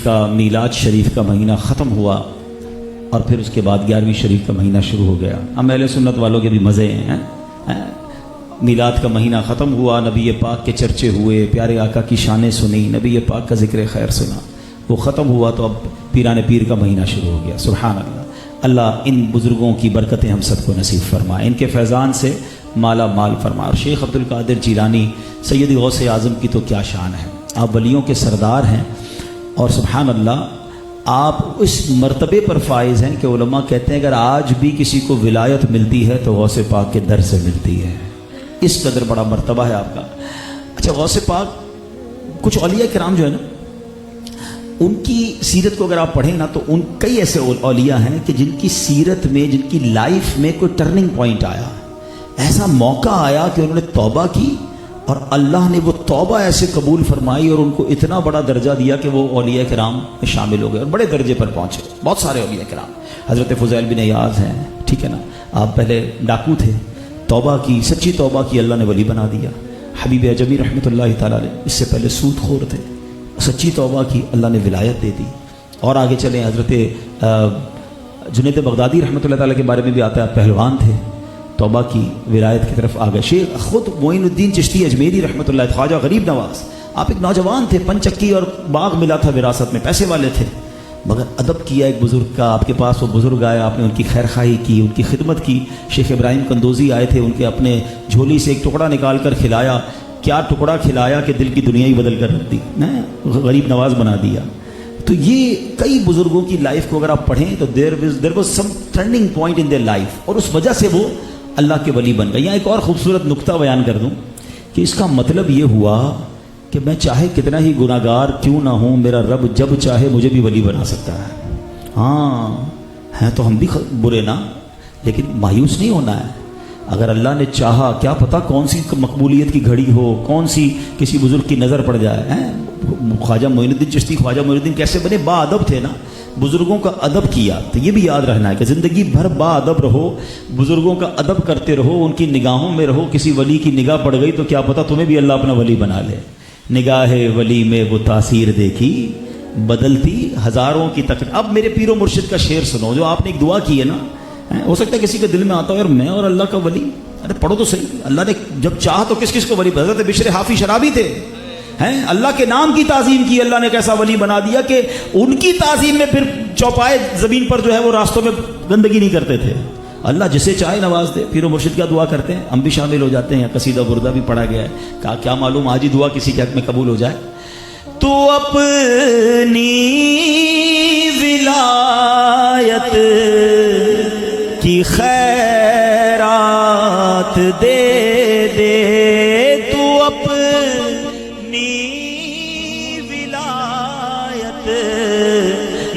کا میلاد شریف کا مہینہ ختم ہوا اور پھر اس کے بعد 11ویں شریف کا مہینہ شروع ہو گیا. ہم اہل سنت والوں کے بھی مزے ہیں. میلاد کا مہینہ ختم ہوا، نبی پاک کے چرچے ہوئے، پیارے آقا کی شانیں سنی، نبی پاک کا ذکر خیر سنا. وہ ختم ہوا تو اب پیران پیر کا مہینہ شروع ہو گیا. سبحان اللہ. اللہ ان بزرگوں کی برکتیں ہم سب کو نصیب فرمائے، ان کے فیضان سے مالا مال فرمائے. اور شیخ عبد القادر جیلانی سید غوث اعظم کی تو کیا شان ہے. آپ ولیوں کے سردار ہیں اور سبحان اللہ آپ اس مرتبے پر فائز ہیں کہ علماء کہتے ہیں اگر آج بھی کسی کو ولایت ملتی ہے تو غوث پاک کے در سے ملتی ہے. اس قدر بڑا مرتبہ ہے آپ کا. اچھا، غوث پاک کچھ اولیاء کرام جو ہے نا، ان کی سیرت کو اگر آپ پڑھیں نا تو ان کئی ایسے اولیاء ہیں کہ جن کی سیرت میں، جن کی لائف میں کوئی ٹرننگ پوائنٹ آیا، ایسا موقع آیا کہ انہوں نے توبہ کی اور اللہ نے وہ توبہ ایسے قبول فرمائی اور ان کو اتنا بڑا درجہ دیا کہ وہ اولیاء کرام میں شامل ہو گئے اور بڑے درجے پر پہنچے. بہت سارے اولیاء کرام، حضرت فضیل بن عیاض ہیں، ٹھیک ہے نا، آپ پہلے ڈاکو تھے، توبہ کی، سچی توبہ کی، اللہ نے ولی بنا دیا. حبیب اعجمی رحمۃ اللہ تعالیٰ علیہ اس سے پہلے سود خور تھے، سچی توبہ کی، اللہ نے ولایت دے دی. اور آگے چلیں، حضرت جنید بغدادی رحمۃ اللہ تعالیٰ کے بارے میں بھی آتا ہے، پہلوان تھے، توبہ کی، ولایت کی طرف آ گئے. شیخ خود معین الدین چشتی اجمیری رحمۃ اللہ، خواجہ غریب نواز، آپ ایک نوجوان تھے، پنچکی اور باغ ملا تھا وراثت میں، پیسے والے تھے، مگر ادب کیا ایک بزرگ کا. آپ کے پاس وہ بزرگ آئے، آپ نے ان کی خیر خواہی کی، ان کی خدمت کی. شیخ ابراہیم قندوزی آئے تھے، ان کے اپنے جھولی سے ایک ٹکڑا نکال کر کھلایا. کیا ٹکڑا کھلایا کہ دل کی دنیا ہی بدل کر رکھ دی، غریب نواز بنا دیا. تو یہ کئی بزرگوں کی لائف کو اگر آپ پڑھیں تو there was some turning point in their life, اور اس وجہ سے وہ اللہ کے ولی بن گئے. یہاں ایک اور خوبصورت نقطہ بیان کر دوں کہ اس کا مطلب یہ ہوا کہ میں چاہے کتنا ہی گناہ گار کیوں نہ ہوں، میرا رب جب چاہے مجھے بھی ولی بنا سکتا ہے. ہاں ہیں تو ہم بھی برے نا، لیکن مایوس نہیں ہونا ہے. اگر اللہ نے چاہا، کیا پتہ کون سی مقبولیت کی گھڑی ہو، کون سی کسی بزرگ کی نظر پڑ جائے. خواجہ معین الدین چشتی، خواجہ معین الدین کیسے بنے؟ با ادب تھے نا، بزرگوں کا ادب کیا. تو یہ بھی یاد رہنا ہے کہ زندگی بھر با ادب رہو، بزرگوں کا ادب کرتے رہو، ان کی نگاہوں میں رہو. کسی ولی کی نگاہ پڑ گئی تو کیا پتہ تمہیں بھی اللہ اپنا ولی بنا لے. نگاہ ولی میں وہ تاثیر دیکھی، بدلتی ہزاروں کی تقدیر. اب میرے پیر و مرشد کا شعر سنو جو آپ نے ایک دعا کی ہے نا. ہو سکتا ہے کسی کے دل میں آتا ہو یار میں اور اللہ کا ولی، ارے پڑھو تو صحیح. اللہ نے جب چاہا تو کس کس کو ولی. حضرت بشر حافی شرابی تھے، ہیں اللہ کے نام کی تعظیم کی، اللہ نے کیسا ولی بنا دیا کہ ان کی تعظیم میں پھر چوپائے زمین پر جو ہے وہ راستوں میں گندگی نہیں کرتے تھے. اللہ جسے چاہے نواز دے. پیر و مرشد کیا دعا کرتے ہیں، ہم بھی شامل ہو جاتے ہیں. قصیدہ بردہ بھی پڑھا گیا ہے. کیا معلوم آج ہی دعا کسی کے حق میں قبول ہو جائے. تو اپنی ولایت کی خیرات دے دے، تو اپنی ولایت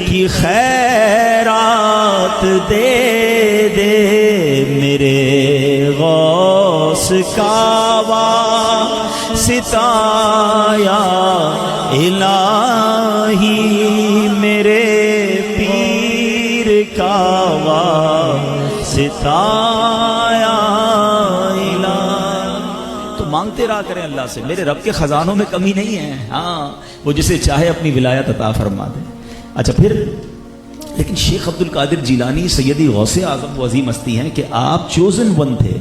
کی خیرات دے دے، میرے غوث کا واسطہ یا الہی، میرے پیر کا واسطہ یا الہی. تو مانگتے رہا کریں اللہ سے، میرے رب کے خزانوں میں کمی نہیں ہے. ہاں وہ جسے چاہے اپنی ولایت عطا فرما دے. اچھا پھر لیکن شیخ عبد القادر جیلانی سیدی غوث اعظم وہ عظیم ہستی ہیں کہ آپ چوزن ون تھے،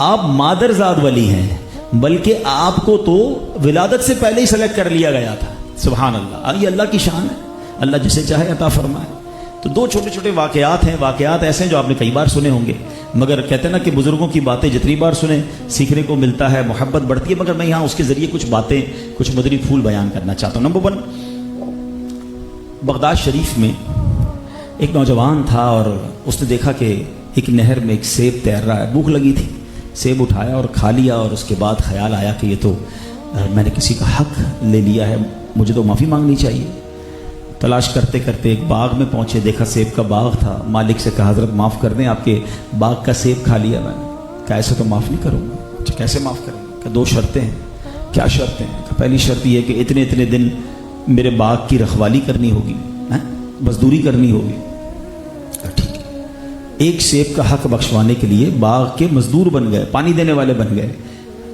آپ مادر زاد ولی ہیں، بلکہ آپ کو تو ولادت سے پہلے ہی سلیکٹ کر لیا گیا تھا. سبحان اللہ، یہ اللہ کی شان ہے، اللہ جسے چاہے عطا فرمائے. تو دو چھوٹے چھوٹے واقعات ہیں، واقعات ایسے ہیں جو آپ نے کئی بار سنے ہوں گے، مگر کہتے ہیں نا کہ بزرگوں کی باتیں جتنی بار سنیں سیکھنے کو ملتا ہے، محبت بڑھتی ہے. مگر میں یہاں اس کے ذریعے کچھ باتیں، کچھ مدنی پھول بیان کرنا چاہتا ہوں. نمبر 1، بغداد شریف میں ایک نوجوان تھا اور اس نے دیکھا کہ ایک نہر میں ایک سیب تیر رہا ہے. بھوک لگی تھی، سیب اٹھایا اور کھا لیا، اور اس کے بعد خیال آیا کہ یہ تو میں نے کسی کا حق لے لیا ہے، مجھے تو معافی مانگنی چاہیے. تلاش کرتے کرتے ایک باغ میں پہنچے، دیکھا سیب کا باغ تھا. مالک سے کہا حضرت معاف کر دیں، آپ کے باغ کا سیب کھا لیا میں نے. کہا ایسے تو معاف نہیں کروں گا. کیسے معاف کریں گے؟ کہ 2 شرطیں ہیں. کیا شرطیں ہیں؟ کہ پہلی شرط یہ ہے کہ اتنے دن میرے باغ کی رکھوالی کرنی ہوگی، مزدوری کرنی ہوگی. ٹھیک ہے. ایک سیب کا حق بخشوانے کے لیے باغ کے مزدور بن گئے، پانی دینے والے بن گئے.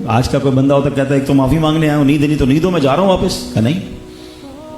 آج کا کوئی بندہ ہوتا کہتا ہے ایک تو معافی مانگنے آیا ہوں، نہیں دینی تو نہیں دو، میں جا رہا ہوں واپس. کہ نہیں،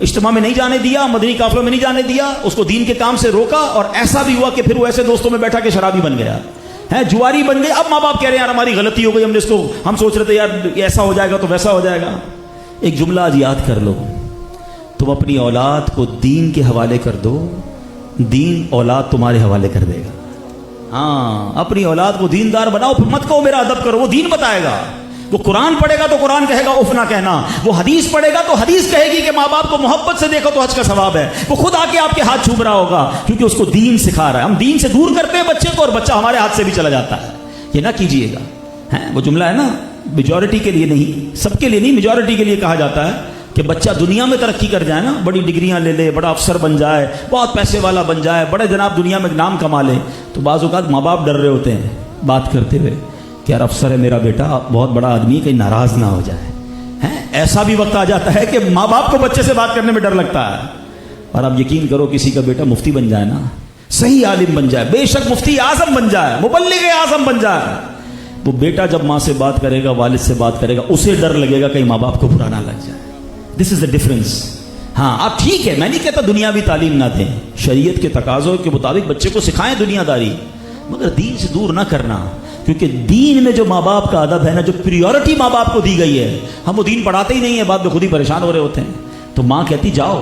اجتماع میں نہیں جانے دیا، مدنی قافلوں میں نہیں جانے دیا، اس کو دین کے کام سے روکا، اور ایسا بھی ہوا کہ پھر وہ ایسے دوستوں میں بیٹھا کہ شرابی بن گیا ہے، جواری بن گئے۔ اب ماں باپ کہہ رہے ہیں یار ہماری غلطی ہو گئی، ہم سوچ رہے تھے یار ایسا ہو جائے گا تو ویسا ہو جائے گا۔ ایک جملہ آج یاد کر لو، تم اپنی اولاد کو دین کے حوالے کر دو، دین اولاد تمہارے حوالے کر دے گا۔ ہاں، اپنی اولاد کو دیندار بناؤ، پھر مت کہو میرا ادب کرو، وہ دین بتائے گا۔ وہ قرآن پڑھے گا تو قرآن کہے گا اف نہ کہنا، وہ حدیث پڑھے گا تو حدیث کہے گی کہ ماں باپ کو محبت سے دیکھو تو حج کا ثواب ہے، وہ خود آ کے آپ کے ہاتھ چھوم رہا ہوگا کیونکہ اس کو دین سکھا رہا ہے۔ ہم دین سے دور کرتے ہیں بچے کو اور بچہ ہمارے ہاتھ سے بھی چلا جاتا ہے، یہ نہ کیجیے گا۔ وہ جملہ ہے نا، میجورٹی کے لیے نہیں، سب کے لیے نہیں، میجورٹی کے لیے کہا جاتا ہے کہ بچہ دنیا میں ترقی کر جائے نا، بڑی ڈگریاں لے لے، بڑا افسر بن جائے، بہت پیسے والا بن جائے، بڑے جناب دنیا میں نام کما لے، تو بعض اوقات ماں باپ ڈر رہے ہوتے ہیں بات کرتے ہوئے کہ یار افسر ہے میرا بیٹا، بہت بڑا آدمی، کہیں ناراض نہ ہو جائے۔ ایسا بھی وقت آ جاتا ہے کہ ماں باپ کو بچے سے بات کرنے میں ڈر لگتا ہے، اور اب یقین کرو کسی کا بیٹا مفتی بن جائے نا، صحیح عالم بن جائے، بے شک مفتی اعظم بن جائے، مبلغ اعظم بن جائے، وہ بیٹا جب ماں سے بات کرے گا، والد سے بات کرے گا، اسے ڈر لگے گا کہیں ماں باپ کو برا نہ لگ جائے۔ دس از دا ڈفرنس۔ ہاں آپ ٹھیک ہے، میں نہیں کہتا دنیاوی تعلیم نہ دیں، شریعت کے تقاضوں کے مطابق بچے کو سکھائیں دنیا داری، مگر دین سے دور نہ کرنا، کیونکہ دین میں جو ماں باپ کا ادب ہے نا، جو پریورٹی ماں باپ کو دی گئی ہے، ہم وہ دین پڑھاتے ہی نہیں ہیں، بعد میں خود ہی پریشان ہو رہے ہوتے ہیں۔ تو ماں کہتی جاؤ،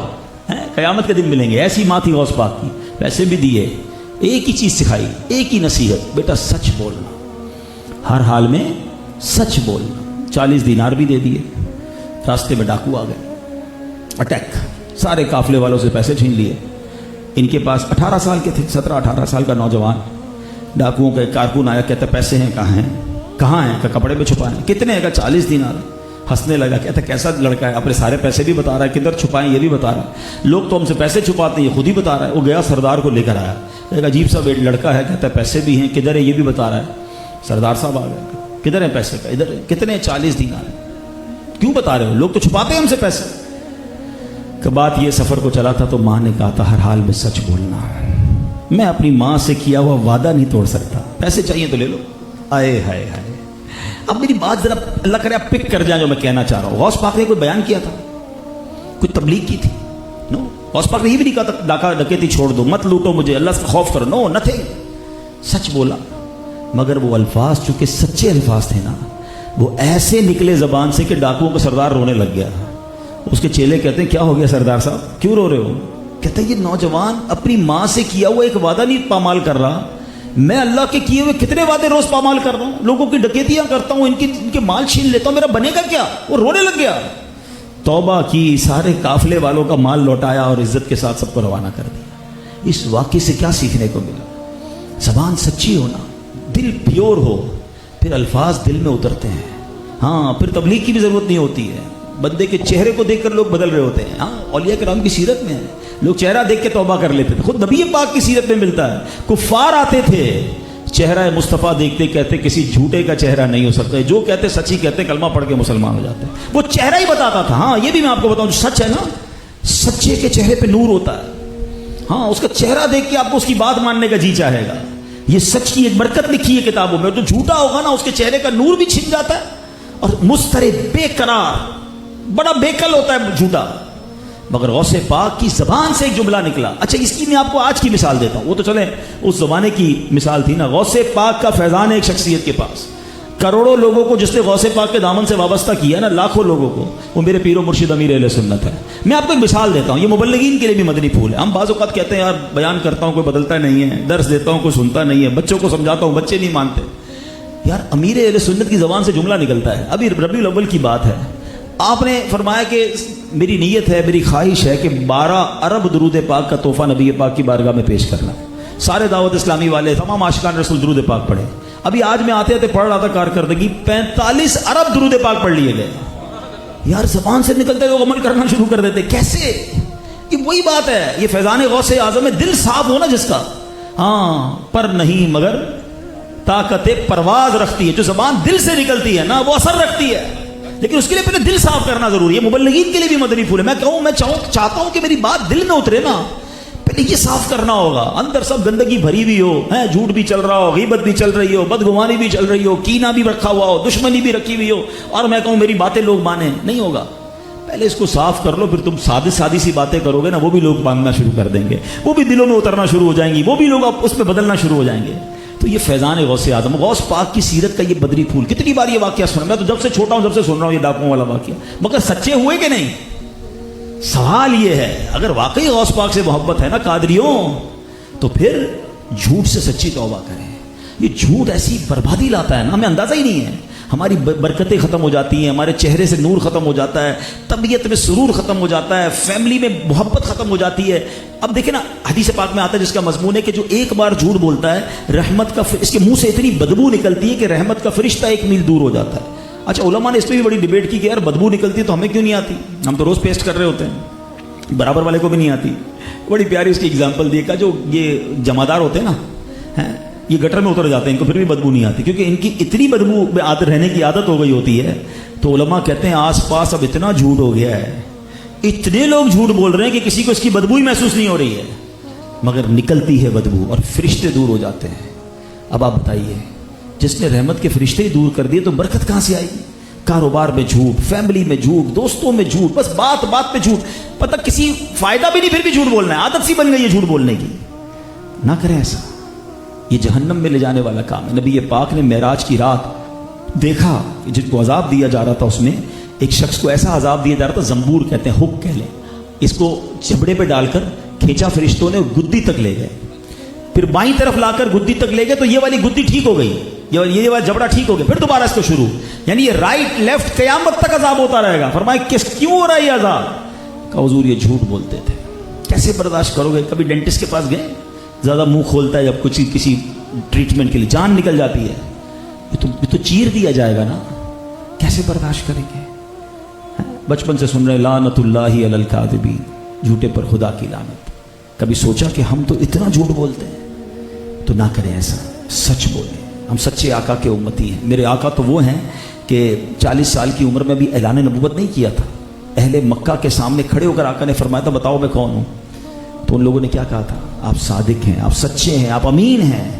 قیامت کے دن ملیں گے، ایسی ماں تھی غوث پاک کی، پیسے بھی دیے، ایک ہی چیز سکھائی، ایک ہی نصیحت، بیٹا سچ بولنا، ہر حال میں سچ بولنا۔ 40 دینار بھی دے دیے، راستے میں ڈاکو آ گئے، اٹیک، سارے قافلے والوں سے پیسے چھین لیے۔ ان کے پاس 18 سال کے تھے، 17-18 سال کا نوجوان، ڈاکوؤں کا ایک کارکن آیا، کہتا پیسے ہیں کہاں ہیں کہ کپڑے میں چھپائے ہیں، کتنے ہیں کہ 40 دینار۔ ہنسنے لگا، کہتا کیسا لڑکا ہے، اپنے سارے پیسے بھی بتا رہا ہے، کدھر چھپائیں یہ بھی بتا رہا ہے، لوگ تو ہم سے پیسے چھپاتے ہیں، یہ خود ہی بتا رہا ہے۔ وہ گیا سردار کو لے کر آیا، ایک عجیب سا لڑکا ہے، کہتا ہے پیسے بھی ہیں، کدھر ہے یہ بھی بتا رہا ہے۔ سردار صاحب آ گئے، کدھر ہیں پیسے کا، ادھر کتنے 40 دینار، کیوں بتا رہے ہو، لوگ تو چھپاتے ہیں ہم سے پیسے۔ کہ بات یہ سفر کو چلا تھا تو ماں نے کہا تھا ہر حال میں سچ بولنا، میں اپنی ماں سے کیا ہوا وعدہ نہیں توڑ سکتا، پیسے چاہیے تو لے لو۔ آئے ہائے ہائے، اب میری بات ذرا اللہ کرے آپ پک کر جائیں جو میں کہنا چاہ رہا ہوں۔ غوث پاک نے کوئی بیان کیا تھا، کوئی تبلیغ کی تھی؟ نو، غوث پاک نے یہ بھی نہیں کہا تھا ڈاکہ ڈکیتی چھوڑ دو، مت لوٹو مجھے، اللہ سے خوف کرو، نو نتھنگ، سچ بولا۔ مگر وہ الفاظ چونکہ سچے الفاظ تھے نا، وہ ایسے نکلے زبان سے کہ ڈاکوؤں کا سردار رونے لگ گیا۔ اس کے چیلے کہتے ہیں کیا ہو گیا سردار صاحب، کیوں رو رہے ہو؟ کہتا ہے یہ نوجوان اپنی ماں سے کیا ہوا ایک وعدہ نہیں پامال کر رہا، میں اللہ کے کیے ہوئے کتنے وعدے روز پامال کر رہا ہوں، لوگوں کی ڈکیتیاں کرتا ہوں، ان کے مال چھین لیتا ہوں، میرا بنے گا کیا؟ وہ رونے لگ گیا، توبہ کی، سارے قافلے والوں کا مال لوٹایا اور عزت کے ساتھ سب کو روانہ کر دیا۔ اس واقعے سے کیا سیکھنے کو ملا؟ زبان سچی ہونا، دل پیور ہو، پھر الفاظ دل میں اترتے ہیں۔ ہاں، پھر تبلیغ کی بھی ضرورت نہیں ہوتی ہے، بندے کے چہرے کو دیکھ کر لوگ بدل رہے ہوتے ہیں۔ ہاں، اولیاء کرام کی سیرت میں ہے، لوگ چہرہ دیکھ کے توبہ کر لیتے تھے، خود نبی پاک کی سیرت میں ملتا ہے۔ کفار آتے تھے، چہرہ مصطفیٰ دیکھتے کہتے کسی جھوٹے کا چہرہ نہیں ہو سکتا، جو کہتے سچی کہتے، کلمہ پڑھ کے مسلمان ہو جاتے، وہ چہرہ ہی بتاتا تھا۔ ہاں، یہ بھی میں آپ کو بتاؤں، سچ ہے نا، سچے کے چہرے پہ نور ہوتا ہے۔ ہاں، اس کا چہرہ دیکھ کے آپ کو اس کی بات ماننے کا جی چاہے گا۔ یہ سچ کی ایک برکت لکھی ہے کتابوں میں، جو جھوٹا ہوگا نا اس کے چہرے کا نور بھی چھن جاتا ہے، اور مضطرب، بے قرار، بڑا بےقل ہوتا ہے جھوٹا۔ مگر غوث پاک کی زبان سے ایک جملہ نکلا۔ اچھا، اس کی میں آپ کو آج کی مثال دیتا ہوں، وہ تو چلیں اس زمانے کی مثال تھی نا۔ غوث پاک کا فیضان ہے ایک شخصیت کے پاس، کروڑوں لوگوں کو جس نے غوث پاک کے دامن سے وابستہ کیا نا، لاکھوں لوگوں کو، وہ میرے پیر و مرشد امیر اہل سنت ہے۔ میں آپ کو ایک مثال دیتا ہوں، یہ مبلغین کے لیے بھی مدنی پھول ہے۔ ہم بعض اوقات کہتے ہیں یار بیان کرتا ہوں کوئی بدلتا نہیں ہے، درس دیتا ہوں کوئی سنتا نہیں ہے، بچوں کو سمجھاتا ہوں بچے نہیں مانتے۔ یار امیر اہل سنت کی زبان سے جملہ نکلتا ہے، ابھی ربیع الاول کی بات ہے، آپ نے فرمایا کہ میری نیت ہے، میری خواہش ہے کہ 12 ارب درود پاک کا تحفہ نبی پاک کی بارگاہ میں پیش کرنا۔ سارے دعوت اسلامی والے، تمام عاشقان رسول درود پاک پڑھے۔ ابھی آج میں آتے آتے پڑھ رہا تھا کارکردگی، 45 ارب درود پاک پڑھ لیے گئے۔ یار زبان سے نکلتے لوگ عمل کرنا شروع کر دیتے، کیسے؟ یہ وہی بات ہے، یہ فیضان غوث اعظم میں دل صاف ہونا جس کا، ہاں، پر نہیں مگر طاقت پرواز رکھتی ہے۔ جو زبان دل سے نکلتی ہے نا وہ اثر رکھتی ہے، لیکن اس کے لیے پہلے دل صاف کرنا ضروری ہے۔ مبلغین کے لیے بھی مدنی پھول ہے۔ میں چاہتا ہوں کہ میری بات دل میں اترے نا، پہلے یہ صاف کرنا ہوگا۔ اندر سب گندگی بھری ہوئی ہو، جھوٹ بھی چل رہا ہو، غیبت بھی چل رہی ہو، بدگمانی بھی چل رہی ہو، کینہ بھی رکھا ہوا ہو، دشمنی بھی رکھی ہوئی ہو، اور میں کہوں میری باتیں لوگ مانیں، نہیں ہوگا۔ پہلے اس کو صاف کر لو، پھر تم سادی سی باتیں کرو گے نا، وہ بھی لوگ مانگنا شروع کر دیں گے، وہ بھی دلوں میں اترنا شروع ہو جائیں گی، وہ بھی لوگ اس پہ بدلنا شروع ہو جائیں گے۔ تو یہ فیضان غوث اعظم، غوث پاک کی سیرت کا یہ بدری پھول، کتنی بار یہ واقعہ سنا، میں تو جب سے چھوٹا ہوں جب سے سن رہا ہوں یہ ڈاکوؤں والا واقعہ، مگر سچے ہوئے کہ نہیں؟ سوال یہ ہے، اگر واقعی غوث پاک سے محبت ہے نا قادریوں، تو پھر جھوٹ سے سچی توبہ کریں۔ یہ جھوٹ ایسی بربادی لاتا ہے نا، ہمیں اندازہ ہی نہیں ہے، ہماری برکتیں ختم ہو جاتی ہیں، ہمارے چہرے سے نور ختم ہو جاتا ہے، طبیعت میں سرور ختم ہو جاتا ہے، فیملی میں محبت ختم ہو جاتی ہے۔ اب دیکھیں نا، حدیث پاک میں آتا ہے جس کا مضمون ہے کہ جو ایک بار جھوٹ بولتا ہے، رحمت کا اس کے منہ سے اتنی بدبو نکلتی ہے کہ رحمت کا فرشتہ 1 میل دور ہو جاتا ہے۔ اچھا، علماء نے اس پہ بھی بڑی ڈیبیٹ کی کہ یار بدبو نکلتی ہے تو ہمیں کیوں نہیں آتی؟ ہم تو روز پیسٹ کر رہے ہوتے ہیں، برابر والے کو بھی نہیں آتی۔ بڑی پیاری اس کی اگزامپل دی کہ جو یہ جمعدار ہوتے ہیں نا، یہ گٹر میں اتر جاتے ہیں، ان کو پھر بھی بدبو نہیں آتی کیونکہ ان کی اتنی بدبو میں رہنے کی عادت ہو گئی ہوتی ہے۔ تو علماء کہتے ہیں آس پاس اب اتنا جھوٹ ہو گیا ہے، اتنے لوگ جھوٹ بول رہے ہیں کہ کسی کو اس کی بدبو ہی محسوس نہیں ہو رہی ہے، مگر نکلتی ہے بدبو اور فرشتے دور ہو جاتے ہیں۔ اب آپ بتائیے، جس نے رحمت کے فرشتے ہی دور کر دیے تو برکت کہاں سے آئے گی؟ کاروبار میں جھوٹ، فیملی میں جھوٹ، دوستوں میں جھوٹ، بس بات بات پہ جھوٹ، پتہ کسی فائدہ بھی نہیں، پھر بھی جھوٹ بولنا ہے، عادت سی بن گئی ہے جھوٹ بولنے کی۔ نہ کریں ایسا، یہ جہنم میں لے جانے والا کام ہے۔ نبی پاک نے معراج کی رات دیکھا کہ جن کو عذاب دیا جا رہا تھا، اس میں ایک شخص کو ایسا عذاب دیا جا رہا تھا، زنبور کہتے ہیں، ہک کہہ لیں، اس کو چبڑے پہ ڈال کر کھینچا فرشتوں نے، گدی تک لے گئے، پھر بائیں طرف لا کر گدی تک لے گئے تو یہ والی گدی ٹھیک ہو گئی، یہ والا جبڑا ٹھیک ہو گیا، پھر دوبارہ اس کو شروع، یعنی یہ رائٹ لیفٹ قیامت تک عذاب ہوتا رہے گا۔ فرمایا کیوں ہو رہا ہے یہ عذاب؟ کہ حضور یہ جھوٹ بولتے تھے۔ کیسے برداشت کرو گے؟ کبھی ڈینٹسٹ کے پاس گئے؟ زیادہ منہ کھولتا ہے جب کچھ کسی ٹریٹمنٹ کے لیے، جان نکل جاتی ہے، یہ تو چیر دیا جائے گا نا، کیسے برداشت کریں گے؟ بچپن سے سن رہے لعنت اللہ علی الکاذبین، جھوٹے پر خدا کی لعنت۔ کبھی سوچا کہ ہم تو اتنا جھوٹ بولتے ہیں؟ تو نہ کریں ایسا، سچ بولیں۔ ہم سچے آقا کے امتی ہیں۔ میرے آقا تو وہ ہیں کہ 40 سال کی عمر میں بھی اعلان نبوت نہیں کیا تھا، اہل مکہ کے سامنے کھڑے ہو کر آقا نے فرمایا تھا بتاؤ میں کون ہوں؟ تو ان لوگوں نے کیا کہا تھا؟ آپ صادق ہیں، آپ سچے ہیں، آپ امین ہیں،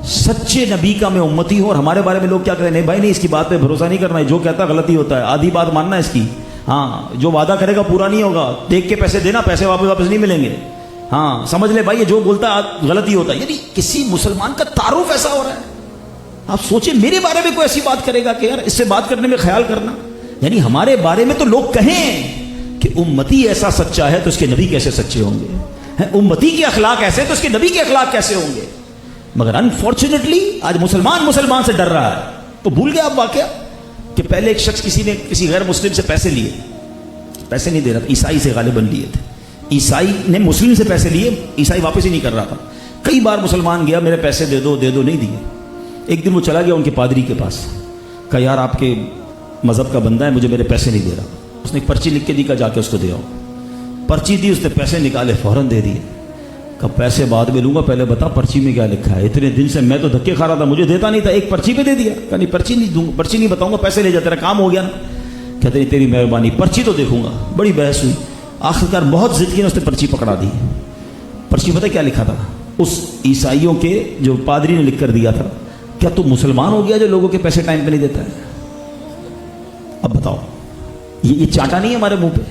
سچے نبی کا میں امتی ہوں۔ اور ہمارے بارے میں لوگ کیا کہتے ہیں؟ نہیں بھائی نہیں، اس کی بات پہ بھروسہ نہیں کرنا ہے، جو کہتا ہے غلطی ہوتا ہے، آدھی بات ماننا ہے اس کی، ہاں جو وعدہ کرے گا پورا نہیں ہوگا، دیکھ کے پیسے دینا، پیسے واپس نہیں ملیں گے، ہاں سمجھ لے بھائی یہ جو بولتا ہے غلطی ہوتا ہے۔ یعنی کسی مسلمان کا تعارف ایسا ہو رہا ہے، آپ سوچیں میرے بارے میں کوئی ایسی بات کرے گا کہ یار اس سے بات کرنے میں خیال کرنا، یعنی ہمارے بارے میں تو لوگ کہیں کہ امتی ایسا سچا ہے تو اس کے نبی کیسے سچے ہوں گے، امتی کے اخلاق ایسے تو اس کے نبی کے اخلاق کیسے ہوں گے؟ مگر انفارچونیٹلی آج مسلمان سے ڈر رہا ہے۔ تو بھول گیا آپ واقعہ کہ پہلے ایک شخص کسی نے کسی غیر مسلم سے پیسے لیے، پیسے نہیں دے رہا تھا، عیسائی سے غالباً لیے تھے، عیسائی نے مسلم سے پیسے لیے، عیسائی واپس ہی نہیں کر رہا تھا، کئی بار مسلمان گیا میرے پیسے دے دو نہیں دیے۔ ایک دن وہ چلا گیا ان کے پادری کے پاس، کہا یار آپ کے مذہب کا بندہ ہے، مجھے میرے پیسے نہیں دے رہا۔ اس نے ایک پرچی لکھ کے دی، کہا جا کے اس کو دے آؤ۔ پرچی دی، اس نے پیسے نکالے، فوراً دے دیے۔ کہا پیسے بعد میں لوں گا، پہلے بتا پرچی میں کیا لکھا ہے؟ اتنے دن سے میں تو دھکے کھا رہا تھا، مجھے دیتا نہیں تھا، ایک پرچی پہ دے دیا۔ کہا نہیں پرچی نہیں دوں گا، پرچی نہیں بتاؤں گا، پیسے لے جا، تیرا کام ہو گیا نا۔ کہتے نہیں تیری مہربانی، پرچی تو دیکھوں گا۔ بڑی بحث ہوئی، آخرکار بہت ضد کی نے اس نے پرچی پکڑا دی۔ پرچی پتہ کیا لکھا تھا؟ اس عیسائیوں کے جو پادری نے لکھ کر دیا تھا، کیا تو مسلمان ہو گیا جو لوگوں کے پیسے ٹائم پہ نہیں دیتا ہے؟ اب بتاؤ، یہ چاٹا نہیں ہے ہمارے منہ پہ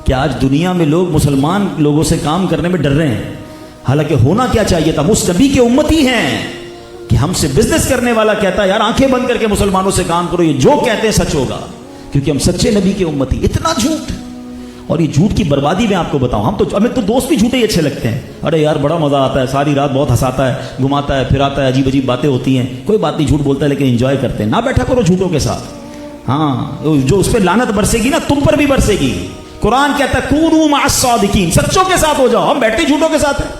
کہ آج دنیا میں لوگ مسلمان لوگوں سے کام کرنے میں ڈر رہے ہیں، حالانکہ ہونا کیا چاہیے تھا؟ اس نبی کے امتی ہیں کہ ہم سے بزنس کرنے والا کہتا ہے یار آنکھیں بند کر کے مسلمانوں سے کام کرو، یہ جو کہتے ہیں سچ ہوگا، کیونکہ ہم سچے نبی کے امتی۔ اتنا جھوٹ، اور یہ جھوٹ کی بربادی میں آپ کو بتاؤں، ہمیں تو دوست بھی جھوٹے ہی اچھے لگتے ہیں، ارے یار بڑا مزہ آتا ہے، ساری رات بہت ہنساتا ہے، گھماتا ہے پھراتا ہے، عجیب عجیب باتیں ہوتی ہیں، کوئی بات نہیں، جھوٹ بولتا ہے لیکن انجوائے کرتے ہیں۔ نہ بیٹھا کرو جھوٹوں کے ساتھ، ہاں جو اس پہ لعنت برسے گی نا تم پر بھی برسے گی۔ قرآن کہتا ہے کونوا مع الصادقین، سچوں کے ساتھ ہو جاؤ، ہم بیٹھے جھوٹوں کے ساتھ ہیں۔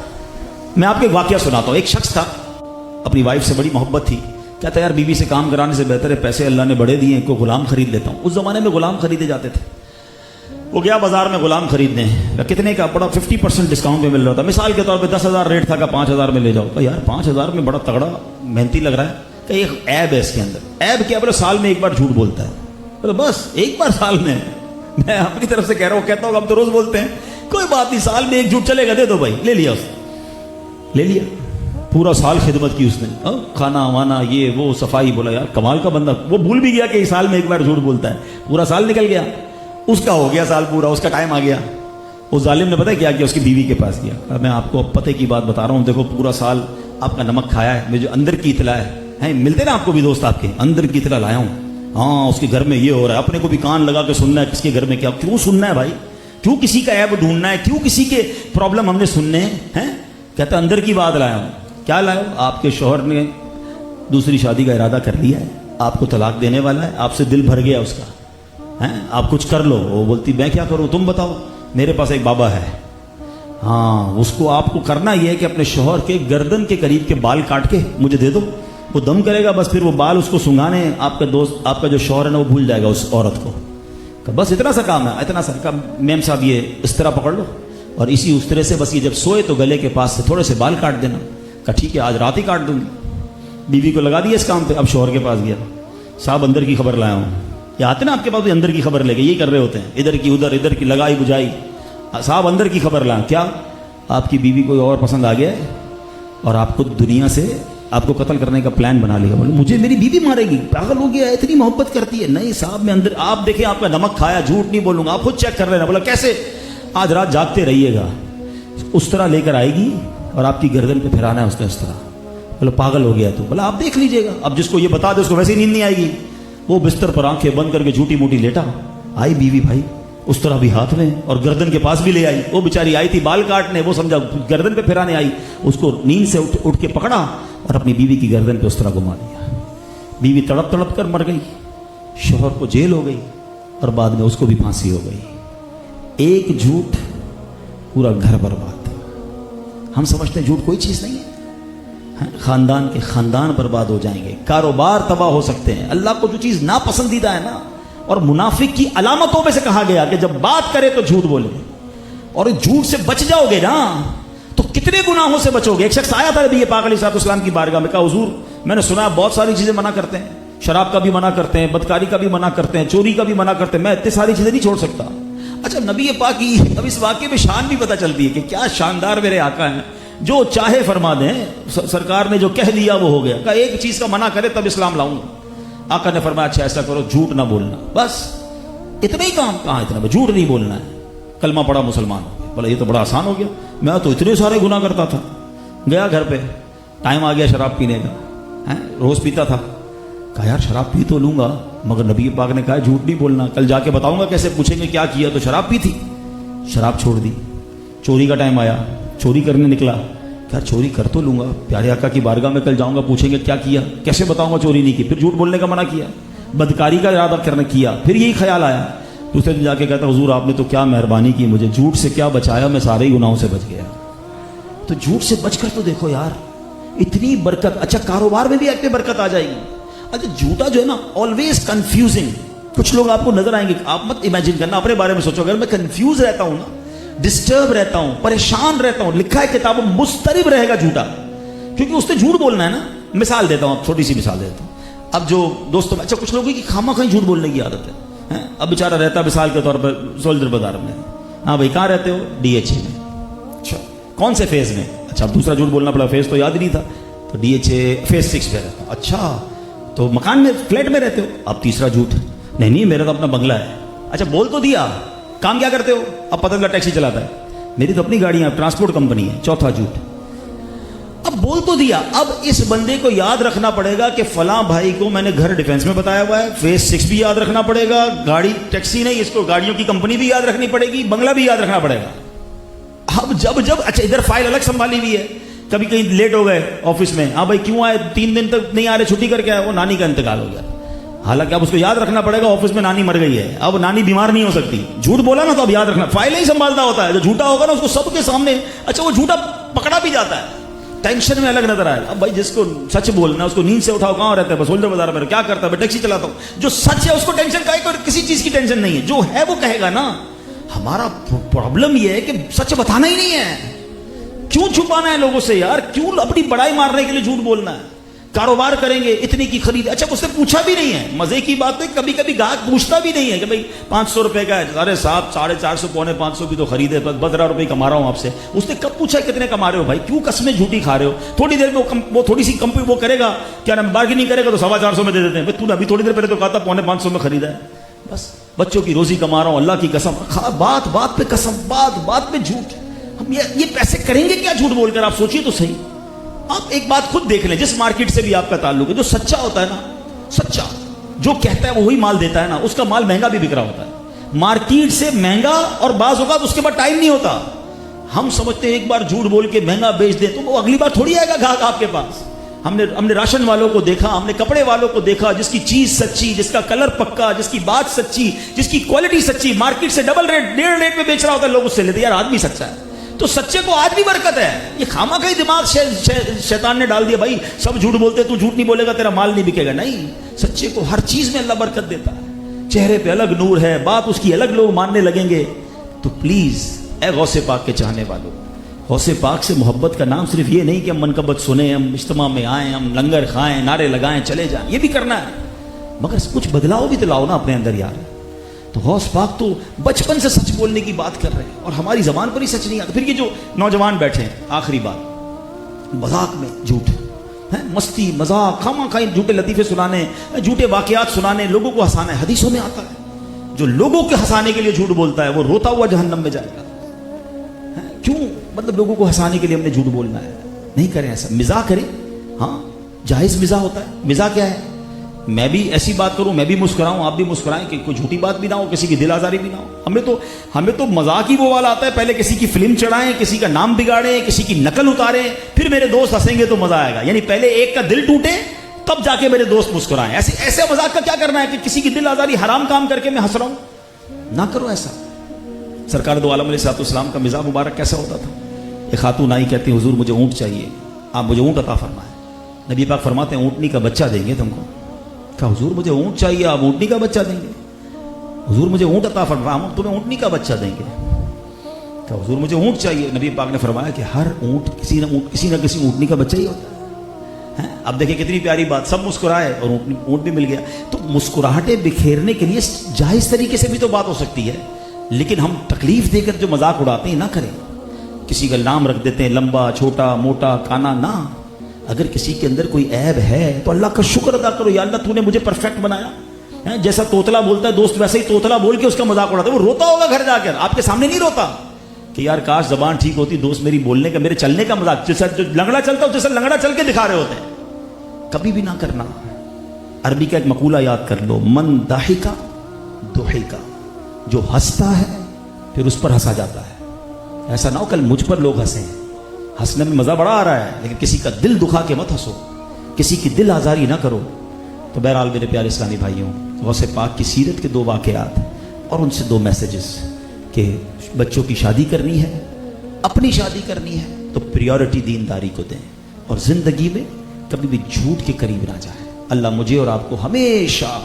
میں آپ کو ایک واقعہ سناتا ہوں۔ ایک شخص تھا، اپنی وائف سے بڑی محبت تھی، کہتا ہے یار بیوی سے کام کرانے سے بہتر ہے پیسے اللہ نے بڑے دیے ہیں، کوئی غلام خرید لیتا ہوں۔ اس زمانے میں غلام خریدے جاتے تھے۔ وہ گیا بازار میں غلام خریدنے، کتنے کا؟ بڑا 50% ڈسکاؤنٹ پہ مل رہا تھا، مثال کے طور پہ 10,000 ریٹ تھا، کہ 5,000 میں لے جاؤ۔ کہ یار 5,000 میں بڑا تگڑا محنتی لگ رہا ہے، کہ ایک عیب ہے اس کے اندر۔ عیب کیا؟ بولے سال میں ایک بار جھوٹ بولتا ہے۔ بولے بس ایک بار سال میں؟ میں اپنی طرف سے کہہ رہا ہوں، کہتا ہوں ہم تو روز بولتے ہیں، کوئی بات نہیں، سال میں ایک جھوٹ چلے گا، دے دو بھائی۔ لے لیا، اس لے لیا، پورا سال خدمت کی اس نے، کھانا وانا یہ وہ صفائی۔ بولا یار کمال کا بندہ، وہ بھول بھی گیا کہ اس سال میں ایک بار جھوٹ بولتا ہے، پورا سال نکل گیا۔ اس کا ہو گیا سال پورا, اس کا ٹائم آ گیا. اس ظالم نے پتہ ہے کیا کیا, اس کی بیوی کے پاس گیا. میں آپ کو پتہ کی بات بتا رہا ہوں, دیکھو پورا سال آپ کا نمک کھایا ہے, مجھے اندر کی اطلاع ہے, ملتے نا آپ کو بھی دوست آپ کے, اندر کی اطلاع لایا ہوں. ہاں اس کے گھر میں یہ ہو رہا ہے, اپنے کو بھی کان لگا کے سننا ہے کس کے گھر میں کیا. کیوں سننا ہے بھائی, کیوں کسی کا عیب ڈھونڈنا ہے, کیوں کسی کے پرابلم ہم نے سننے ہیں. کہتا اندر کی بات لایا ہوں. کیا لایا ہوں؟ آپ کے شوہر نے دوسری شادی کا ارادہ کر لیا ہے, آپ کو طلاق دینے والا ہے, آپ سے دل بھر گیا اس کا, آپ کچھ کر لو. وہ بولتی میں کیا کروں, تم بتاؤ. میرے پاس ایک بابا ہے, ہاں اس کو آپ کو کرنا یہ ہے کہ اپنے شوہر کے گردن کے قریب کے بال کاٹ کے مجھے دے دو, وہ دم کرے گا, بس پھر وہ بال اس کو سنگانے, آپ کا دوست آپ کا جو شوہر ہے نا وہ بھول جائے گا اس عورت کو. بس اتنا سا کام ہے, اتنا سا کام. میم صاحب یہ اس طرح پکڑ لو اور اسی اس طرح سے بس یہ جب سوئے تو گلے کے پاس سے تھوڑے سے بال کاٹ دینا. کہا ٹھیک ہے آج رات ہی کاٹ دوں گی. بیوی کو لگا دیا اس کام پہ. اب شوہر کے پاس گیا, صاحب اندر کی خبر لایا ہوں. یہ آتے نا آپ کے پاس اندر کی خبر لے کے, یہی کر رہے ہوتے ہیں, ادھر کی ادھر, ادھر کی لگائی بجائی. صاحب اندر کی خبر لایا. کیا آپ کی بیوی کوئی اور پسند آ گیا ہے اور آپ کو دنیا سے آپ کو قتل کرنے کا پلان بنا لیا. بولے مجھے میری بیوی مارے گی, پاگل ہو گیا ہے, اتنی محبت کرتی ہے. نہیں صاحب میں اندر, آپ دیکھیں آپ کا نمک کھایا, جھوٹ نہیں بولوں گا, آپ خود چیک کر رہے ہیں. بولا کیسے, آج رات جاگتے رہیے گا, اس طرح لے کر آئے گی اور آپ کی گردن پہ پھرانا ہے اس نے اس طرح. بولا پاگل ہو گیا تو. بولا آپ دیکھ لیجیے گا, اب جس کو یہ بتا دے اس کو ویسے نیند نہیں آئے گی. وہ بستر پر آنکھیں بند کر کے جھوٹی موٹی لیٹا. آئی بیوی بھائی اس طرح بھی ہاتھ میں اور گردن کے پاس بھی لے آئی. وہ بیچاری آئی تھی بال کاٹنے, وہ سمجھا گردن پہ پھرانے آئی, اس کو نیند سے اٹھ کے پکڑا اور اپنی بیوی کی گردن پہ اس طرح گھما دیا. بیوی تڑپ تڑپ کر مر گئی, شوہر کو جیل ہو گئی اور بعد میں اس کو بھی پھانسی ہو گئی. ایک جھوٹ پورا گھر برباد. ہم سمجھتے ہیں جھوٹ کوئی چیز نہیں ہے, خاندان کے خاندان برباد ہو جائیں گے, کاروبار تباہ ہو سکتے ہیں. اللہ کو جو چیز ناپسندیدہ ہے نا, اور منافق کی علامتوں میں سے کہا گیا کہ جب بات کرے تو جھوٹ بولے, اور جھوٹ سے بچ جاؤ گے نا تو کتنے گناہوں سے بچو گے. ایک شخص آیا تھا نبی پاک علیہ الصلوۃ والسلام کی بارگاہ میں, کہا حضور میں نے سنا بہت ساری چیزیں منع کرتے ہیں, شراب کا بھی منع کرتے ہیں, بدکاری کا بھی منع کرتے ہیں, چوری کا بھی منع کرتے ہیں, میں اتنی ساری چیزیں نہیں چھوڑ سکتا. اچھا نبی پاک کی اب اس واقعے میں شان بھی پتہ چلتی ہے کہ کیا شاندار میرے آقا ہیں, جو چاہے فرما دیں. سرکار نے جو کہہ دیا وہ ہو گیا. کہا ایک چیز کا منع کرے تب اسلام لاؤں گا. آقا نے فرمایا اچھا ایسا کرو, جھوٹ نہ بولنا, بس اتنا ہی کام. کہاں اتنا, جھوٹ نہیں بولنا ہے. کلمہ پڑا مسلمان ہو گیا. بولا یہ تو بڑا آسان ہو گیا, میں تو اتنے سارے گناہ کرتا تھا. گیا گھر پہ, ٹائم آ گیا شراب پینے کا, روز پیتا تھا. کہا یار شراب پی تو لوں گا, مگر نبی پاک نے کہا جھوٹ نہیں بولنا, کل جا کے بتاؤں گا کیسے, پوچھیں گے کیا کیا, تو شراب پی تھی. شراب چھوڑ دی. چوری کا ٹائم آیا, چوری کرنے نکلا. کیا چوری کر تو لوں گا, پیارے آقا کی بارگاہ میں کل جاؤں گا, پوچھیں گے کیا کیا, کیسے بتاؤں گا چوری نہیں کی. پھر جھوٹ بولنے کا منع کیا, بدکاری کا ارادہ کرنے کیا. پھر یہی خیال آیا, دوسرے دن جا کے کہتا حضور آپ نے تو کیا مہربانی کی, مجھے جھوٹ سے کیا بچایا, میں سارے ہی گناہوں سے بچ گیا. تو جھوٹ سے بچ کر تو دیکھو یار اتنی برکت. اچھا کاروبار میں بھی ایک برکت آ جائے گی. اچھا جھوٹا جو ہے نا آلویز کنفیوزنگ. کچھ لوگ آپ کو نظر آئیں گے, آپ مت امیجن کرنا, اپنے بارے میں سوچو, اگر میں کنفیوز رہتا ہوں نا, ڈسٹرب رہتا ہوں, پریشان رہتا ہوں, لکھا ہے کتابوں مضطرب رہے گا جھوٹا, کیونکہ اس نے جھوٹ بولنا ہے نا. مثال دیتا ہوں, چھوٹی سی مثال دیتا ہوں. اب جو دوستوں میں, اچھا کچھ لوگوں کی خامہ خواہ جھوٹ بولنے کی عادت ہے. اب بیچارہ رہتا مثال کے طور پر سولجر بازار میں. ہاں بھائی کہاں رہتے ہو, ڈی ایچ اے میں. اچھا کون سے فیز میں, اچھا اب دوسرا جھوٹ بولنا پڑا, فیز تو یاد نہیں تھا, تو ڈی ایچ اے فیز 6 پہ رہتا ہوں. اچھا تو مکان میں فلیٹ میں رہتے ہو. اب تیسرا جھوٹ, نہیں میرا تو اپنا بنگلہ ہے. اچھا بول تو دیا, کام کیا کرتے ہو, اب پتہ چلا ٹیکسی چلاتا ہے, میری تو اپنی گاڑیاں, ٹرانسپورٹ کمپنی ہے. چوتھا جھوٹ, اب بول تو دیا. اب اس بندے کو یاد رکھنا پڑے گا کہ فلاں بھائی کو میں نے گھر ڈیفینس میں بتایا ہوا ہے, فیز 6 بھی یاد رکھنا پڑے گا, گاڑی ٹیکسی نہیں, اس کو گاڑیوں کی کمپنی بھی یاد رکھنی پڑے گی, بنگلہ بھی یاد رکھنا پڑے گا. اب جب اچھا ادھر فائل الگ سنبھالی ہوئی ہے, کبھی کہیں لیٹ ہو گئے آفس میں, ہاں بھائی کیوں آئے, 3 دن تک نہیں آ رہے, چھٹی کر کے آئے, وہ نانی کا انتقال ہو گیا. حالانکہ اب اس کو یاد رکھنا پڑے گا آفس میں نانی مر گئی ہے, اب نانی بیمار نہیں ہو سکتی. جھوٹ بولا نا تو اب یاد رکھنا, فائل ہی سنبھالتا ہوتا ہے. جو جھوٹا ہوگا نا اس کو سب کے سامنے, اچھا وہ جھوٹا پکڑا بھی جاتا ہے, ٹینشن میں الگ نظر آئے. اب بھائی جس کو سچ بولنا ہے اس کو نیند سے اٹھاؤ, کہاں رہتا ہے, بس سولجر بازار میں. کیا کرتا ہے, میں ٹیکسی چلاتا ہوں. جو سچ ہے اس کو ٹینشن کا ہے, کسی چیز کی ٹینشن نہیں ہے, جو ہے وہ کہے گا نا. ہمارا پرابلم یہ ہے کہ سچ بتانا ہی نہیں ہے. کیوں چھپانا ہے لوگوں سے یار, کیوں اپنی بڑائی مارنے کے لیے جھوٹ بولنا ہے. کاروبار کریں گے, اتنی کی خرید, اچھا اس نے پوچھا بھی نہیں ہے. مزے کی بات ہے کبھی کبھی گاہک پوچھتا بھی نہیں ہے کہ بھائی 500 روپے کا ہے, ارے صاحب 450 پونے 500 کی تو خریدے, بس 15 روپے کما رہا ہوں آپ سے. اس نے کب پوچھا کتنے کما رہے ہو بھائی, کیوں قسمیں جھوٹی کھا رہے ہو. تھوڑی دیر میں وہ تھوڑی سی کمپنی وہ کرے گا, کیا نام بارگیننگ کرے گا تو 450 میں دے دیتے ہیں. بھائی تو ابھی تھوڑی دیر پہلے تو کہا تھا 450 میں خریدا ہے. بس بچوں کی روزی کما رہا ہوں اللہ کی قسم, بات بات پہ قسم, بات بات پہ جھوٹ. ہم یہ پیسے کریں گے کیا جھوٹ بول کر؟ آپ سوچیے تو صحیح. آپ ایک بات خود دیکھ لیں, جس مارکیٹ سے بھی آپ کا تعلق ہے, جو سچا ہوتا ہے نا, سچا جو کہتا ہے وہی مال دیتا ہے نا, اس کا مال مہنگا بھی بک رہا ہوتا ہے. مارکیٹ سے مہنگا, اور بعض اوقات اس کے بعد ٹائم نہیں ہوتا. ہم سمجھتے ہیں ایک بار جھوٹ بول کے مہنگا بیچ دیں تو وہ اگلی بار تھوڑی آئے گا گاہک آپ کے پاس. ہم نے راشن والوں کو دیکھا, ہم نے کپڑے والوں کو دیکھا, جس کی چیز سچی, جس کا کلر پکا, جس کی بات سچی, جس کی کوالٹی سچی, مارکیٹ سے ڈبل ریٹ, 1.5 ریٹ میں بیچ رہا ہوتا ہے, لوگ اس سے لیتے یار آدمی سچا ہے. تو سچے کو آج بھی برکت ہے. یہ خامہ کا ہی دماغ شیطان نے ڈال دیا, بھائی سب جھوٹ بولتے, تو جھوٹ نہیں بولے گا تیرا مال نہیں بکے گا. نہیں, سچے کو ہر چیز میں اللہ برکت دیتا ہے. چہرے پہ الگ نور ہے, بات اس کی الگ, لوگ ماننے لگیں گے. تو پلیز اے غوث پاک کے چاہنے والوں, غوث پاک سے محبت کا نام صرف یہ نہیں کہ ہم منقبت سنیں, ہم اجتماع میں آئیں, ہم لنگر کھائیں, نعرے لگائیں, چلے جائیں, یہ بھی کرنا ہے, مگر کچھ بدلاؤ بھی تو لاؤ نا اپنے اندر یار. تو غوث پاک تو بچپن سے سچ بولنے کی بات کر رہے ہیں, اور ہماری زبان پر ہی سچ نہیں آتا. پھر یہ جو نوجوان بیٹھے ہیں, آخری بات, مذاق میں جھوٹ, مستی مذاق, خامہ خواہ جھوٹے لطیفے سنانے, جھوٹے واقعات سنانے, لوگوں کو ہنسانا ہے. حدیثوں میں آتا ہے جو لوگوں کے ہنسانے کے لیے جھوٹ بولتا ہے وہ روتا ہوا جہنم میں جائے گا. کیوں؟ مطلب لوگوں کو ہنسانے کے لیے ہم نے جھوٹ بولنا ہے. نہیں کریں ایسا. مزاح کریں, ہاں جائز مزاح ہوتا ہے. مزاح کیا ہے؟ میں بھی ایسی بات کروں, میں بھی مسکراؤں, آپ بھی مسکرائیں, کہ کوئی جھوٹی بات بھی نہ ہو, کسی کی دل آزاری بھی نہ ہو. ہمیں تو مذاق ہی وہ والا آتا ہے, پہلے کسی کی فلم چڑھائیں, کسی کا نام بگاڑیں, کسی کی نقل اتاریں, پھر میرے دوست ہنسیں گے تو مزہ آئے گا. یعنی پہلے ایک کا دل ٹوٹے تب جا کے میرے دوست مسکرائیں. ایسے مذاق کا کیا کرنا ہے کہ کسی کی دل آزاری حرام کام کر کے میں ہنس رہا ہوں؟ نہ کرو ایسا. سرکار دو عالم علیہ السلام کا مزاج مبارک کیسا ہوتا تھا؟ ایک خاتون آئی, کہتی حضور مجھے اونٹ چاہیے, آپ مجھے اونٹ عطا فرمائیں. نبی پاک فرماتے ہیں اونٹنی کا بچہ دیں گے تم کو. کہا حضور مجھے اونٹ چاہیے, آپ اونٹنی کا بچہ دیں گے؟ حضور مجھے اونٹ عطا فرمائیں, ہم تمہیں اونٹنی کا بچہ دیں گے. کہا حضور مجھے اونٹ چاہیے. نبی پاک نے فرمایا کہ ہر اونٹ کسی نہ کسی اونٹنی کا بچہ ہی ہوتا ہے. اب دیکھیں کتنی پیاری بات, سب مسکرائے اور اونٹ بھی مل گیا. تو مسکراہٹیں بکھیرنے کے لیے جائز طریقے سے بھی تو بات ہو سکتی ہے, لیکن ہم تکلیف دے کر جو مذاق اڑاتے ہیں نہ کریں. کسی کا نام رکھ دیتے ہیں, لمبا چھوٹا موٹا کانا, نہ. اگر کسی کے اندر کوئی عیب ہے تو اللہ کا شکر ادا کرو, یا اللہ تو نے مجھے پرفیکٹ بنایا. جیسا طوطلا بولتا ہے دوست, ویسے ہی طوطلا بول کے اس کا مذاق اڑاتا ہے. وہ روتا ہوگا گھر جا کر, آپ کے سامنے نہیں روتا کہ یار کاش زبان ٹھیک ہوتی, دوست میری بولنے کا, میرے چلنے کا مذاق, جیسا جو لنگڑا چلتا ہے جیسا لنگڑا چل کے دکھا رہے ہوتے ہیں. کبھی بھی نہ کرنا. عربی کا ایک مقولہ یاد کر لو, من ضحکا ضحکا, جو ہنستا ہے پھر اس پر ہنسا جاتا ہے. ایسا نہ ہو کل مجھ پر لوگ ہنسیں. ہنسنے میں مزہ بڑا آ رہا ہے, لیکن کسی کا دل دکھا کے مت ہنسو, کسی کی دل آزاری نہ کرو. تو بہرحال میرے پیارے اسلامی بھائیوں, غوث پاک کی سیرت کے 2 واقعات اور ان سے 2 میسیجز کہ بچوں کی شادی کرنی ہے, اپنی شادی کرنی ہے تو پریورٹی دینداری کو دیں, اور زندگی میں کبھی بھی جھوٹ کے قریب نہ جائیں. اللہ مجھے اور آپ کو ہمیشہ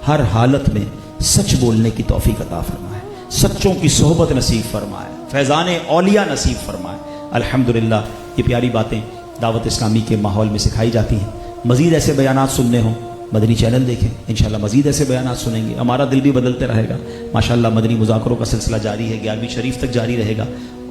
ہر حالت میں سچ بولنے کی توفیق عطا فرمائے, سچوں کی صحبت نصیب فرمائے, فیضان اولیاء نصیب فرمائے. الحمدللہ یہ پیاری باتیں دعوت اسلامی کے ماحول میں سکھائی جاتی ہیں. مزید ایسے بیانات سننے ہوں مدنی چینل دیکھیں, انشاءاللہ مزید ایسے بیانات سنیں گے, ہمارا دل بھی بدلتے رہے گا. ماشاءاللہ مدنی مذاکروں کا سلسلہ جاری ہے, 11ویں شریف تک جاری رہے گا.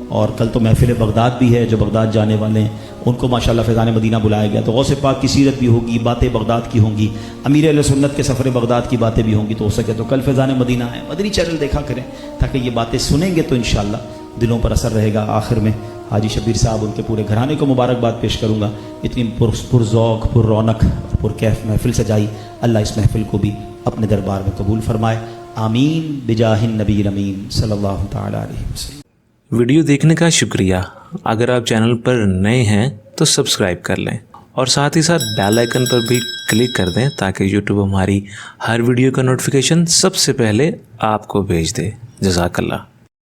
اور کل تو محفل بغداد بھی ہے, جو بغداد جانے والے ہیں ان کو ماشاءاللہ فیضان مدینہ بلایا گیا. تو غوث پاک کی سیرت بھی ہوگی, باتیں بغداد کی ہوں گی, امیر اہل سنت کے سفر بغداد کی باتیں بھی ہوں گی. تو ہو سکے تو کل فیضان مدینہ ہے, مدنی چینل دیکھا کریں, تاکہ یہ باتیں سنیں گے تو انشاءاللہ دلوں پر اثر رہے گا. آخر میں حاجی شبیر صاحب ان کے پورے گھرانے کو مبارکباد پیش کروں گا. اتنی پر ذوق, پر رونق, پر کیف محفل سجائی. اللہ اس محفل کو بھی اپنے دربار میں قبول فرمائے. آمین بجاہ النبی الامین صلی اللہ تعالی علیہ وسلم. ویڈیو دیکھنے کا شکریہ. اگر آپ چینل پر نئے ہیں تو سبسکرائب کر لیں, اور ساتھ ہی ساتھ بیل آئیکن پر بھی کلک کر دیں تاکہ یوٹیوب ہماری ہر ویڈیو کا نوٹیفیکیشن سب سے پہلے آپ کو بھیج دے. جزاک اللہ.